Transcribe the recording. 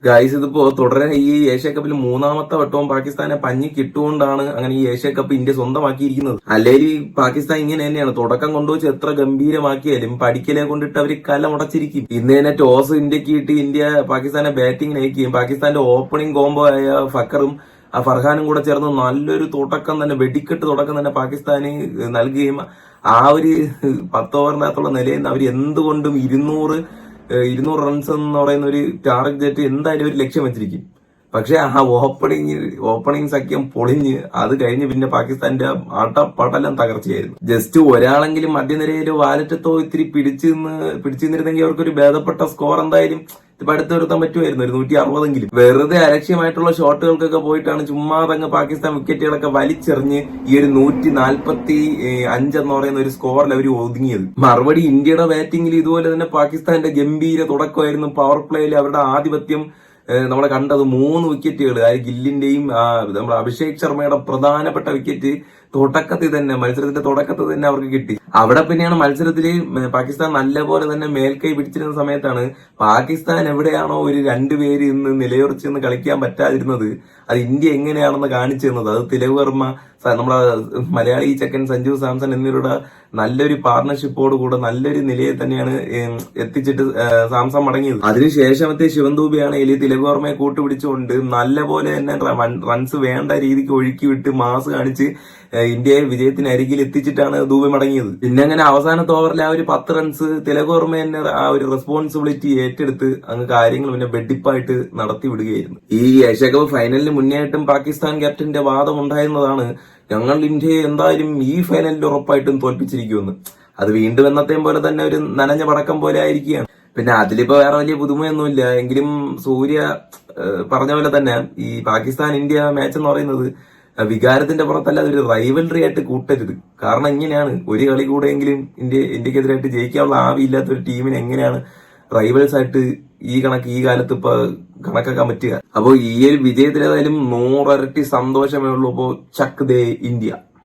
Guys ഇതിപ്പോ തുടരെ ഈ ഏഷ്യ കപ്പിൽ മൂന്നാമത്തെ വട്ടവും പാകിസ്ഥാനെ പഞ്ഞി കിട്ടുകൊണ്ടാണ് അങ്ങനെ ഈ ഏഷ്യ കപ്പ് ഇന്ത്യ സ്വന്തമാക്കിയിരിക്കുന്നത്. അല്ലെങ്കിൽ പാകിസ്ഥാൻ ഇങ്ങനെ തന്നെയാണ്, തുടക്കം കൊണ്ടുവച്ച് എത്ര ഗംഭീരമാക്കിയാലും പഠിക്കലെ കൊണ്ടിട്ട് അവർ കലമുടച്ചിരിക്കും. ഇന്ന് തന്നെ ടോസ് ഇന്ത്യക്ക് കിട്ടി ഇന്ത്യ പാകിസ്ഥാനെ ബാറ്റിംഗ് നയിക്കുകയും പാകിസ്ഥാന്റെ ഓപ്പണിംഗ് കോംബോ ആയ ഫക്കറും ഫർഹാനും കൂടെ ചേർന്ന് നല്ലൊരു തുടക്കം തന്നെ, വെടിക്കെട്ട് തുടക്കം തന്നെ പാകിസ്ഥാന് നൽകുകയും ആ ഒരു 10 ഓവറിനകത്തുള്ള നിലയിൽ നിന്ന് അവർ എന്തുകൊണ്ടും 200 റൺസ് എന്ന് പറയുന്ന ഒരു ടാർഗറ്റ് എന്തായാലും ഒരു ലക്ഷ്യം വെച്ചിരിക്കും. പക്ഷെ ആ ഓപ്പണിംഗ് സഖ്യം പൊളിഞ്ഞ് അത് കഴിഞ്ഞ് പിന്നെ പാകിസ്ഥാന്റെ അടപടലം തകർച്ചയായിരുന്നു. ജസ്റ്റ് ഒരാളെങ്കിലും മധ്യനിരയിലോ വാലറ്റത്തോ ഇത്തിരി പിടിച്ചു നിന്നിരുന്നെങ്കിൽ അവർക്കൊരു ഭേദപ്പെട്ട സ്കോർ എന്തായാലും ഇപ്പൊ അടുത്ത് വരുത്താൻ പറ്റുമായിരുന്നു, ഒരു 160എങ്കിലും. വെറുതെ അലക്ഷ്യമായിട്ടുള്ള ഷോട്ടുകൾക്കൊക്കെ പോയിട്ടാണ് ചുമ്മാതങ്ങ് പാകിസ്ഥാൻ വിക്കറ്റുകളൊക്കെ വലിച്ചെറിഞ്ഞ് ഈ ഒരു 145 എന്ന് പറയുന്ന ഒരു സ്കോറിൽ അവർ ഒതുങ്ങിയത്. മറുപടി ഇന്ത്യയുടെ ബാറ്റിംഗിൽ ഇതുപോലെ തന്നെ പാകിസ്ഥാന്റെ ഗംഭീര തുടക്കമായിരുന്നു. പവർ പ്ലേയിൽ അവരുടെ ആധിപത്യം നമ്മളെ കണ്ടത് 3 വിക്കറ്റുകൾ, ഗില്ലിന്റെയും നമ്മുടെ അഭിഷേക് ശർമ്മയുടെ പ്രധാനപ്പെട്ട വിക്കറ്റ് മത്സരത്തിന്റെ തുടക്കത്തിൽ തന്നെ അവർക്ക് കിട്ടി. അവിടെ പിന്നെയാണ് മത്സരത്തില് പാകിസ്ഥാൻ നല്ലപോലെ തന്നെ മേൽക്കൈ പിടിച്ചിരുന്ന സമയത്താണ് പാകിസ്ഥാൻ എവിടെയാണോ ഒരു 2 പേര് ഇന്ന് നിലയുറച്ചെന്ന് കളിക്കാൻ പറ്റാതിരുന്നത്, അത് ഇന്ത്യ എങ്ങനെയാണെന്ന് കാണിച്ചു തന്നത്. അത് തിലക് വർമ്മ, നമ്മളെ മലയാളി ചെക്കൻ സഞ്ജു സാംസൺ എന്നിവരുടെ നല്ലൊരു പാർട്ണർഷിപ്പോട് കൂടെ നല്ലൊരു നിലയിൽ തന്നെയാണ് എത്തിച്ചിട്ട് സാംസൺ മടങ്ങിയത്. അതിനുശേഷമത്തെ ശിവൻ ദൂബെയാണെങ്കിൽ തിലക് വർമ്മയെ കൂട്ടുപിടിച്ചുകൊണ്ട് നല്ലപോലെ തന്നെ റൺസ് വേണ്ട രീതിക്ക് ഒഴുക്കി വിട്ട് മാസ് കാണിച്ച് ഇന്ത്യയെ വിജയത്തിനരികിൽ എത്തിച്ചിട്ടാണ് ദൂബെ മടങ്ങിയത്. പിന്നെ അങ്ങനെ അവസാനത്തെ ഓവറിൽ ആ ഒരു 10 റൺസ് തിലക് വർമ്മ തന്നെ ആ ഒരു റെസ്പോൺസിബിലിറ്റി ഏറ്റെടുത്ത് അങ്ങ് കാര്യങ്ങൾ പിന്നെ വെടിപ്പായിട്ട് നടത്തി വിടുകയായിരുന്നു. ഈ ഏഷ്യ കപ്പ് ഫൈനലിന് മുന്നേയായിട്ടും പാകിസ്ഥാൻ ക്യാപ്റ്റന്റെ വാദം ഉണ്ടായിരുന്നതാണ്, ഞങ്ങൾ ഇന്ത്യയെ എന്തായാലും ഈ ഫൈനലിൽ ഉറപ്പായിട്ടും തോൽപ്പിച്ചിരിക്കുമെന്ന്. അത് വീണ്ടും എന്നത്തെയും പോലെ തന്നെ ഒരു നനഞ്ഞ പടക്കം പോലെ ആയിരിക്കുകയാണ്. പിന്നെ അതിലിപ്പോ വേറെ വലിയ പുതുമയൊന്നുമില്ല. എങ്കിലും സൂര്യ പറഞ്ഞ പോലെ തന്നെ ഈ പാകിസ്ഥാൻ ഇന്ത്യ മാച്ച് എന്ന് പറയുന്നത് വികാരത്തിന്റെ പുറത്തല്ല, അതൊരു റൈവൽറി ആയിട്ട് കൂട്ടരുത്. കാരണം ഇങ്ങനെയാണ്, ഒരു കളി കൂടെയെങ്കിലും ഇന്ത്യക്കെതിരായിട്ട് ജയിക്കാനുള്ള ആവിയില്ലാത്ത ഒരു ടീമിന് എങ്ങനെയാണ് റൈവൽസ് ആയിട്ട് ഈ കാലത്ത് ഇപ്പൊ കണക്കാക്കാൻ പറ്റുക. അപ്പോ ഈ ഒരു വിജയത്തിലേതായാലും 100 ഇരട്ടി സന്തോഷമേ ഉള്ളൂ. അപ്പോ ചക്ക് ദേ ഇന്ത്യ.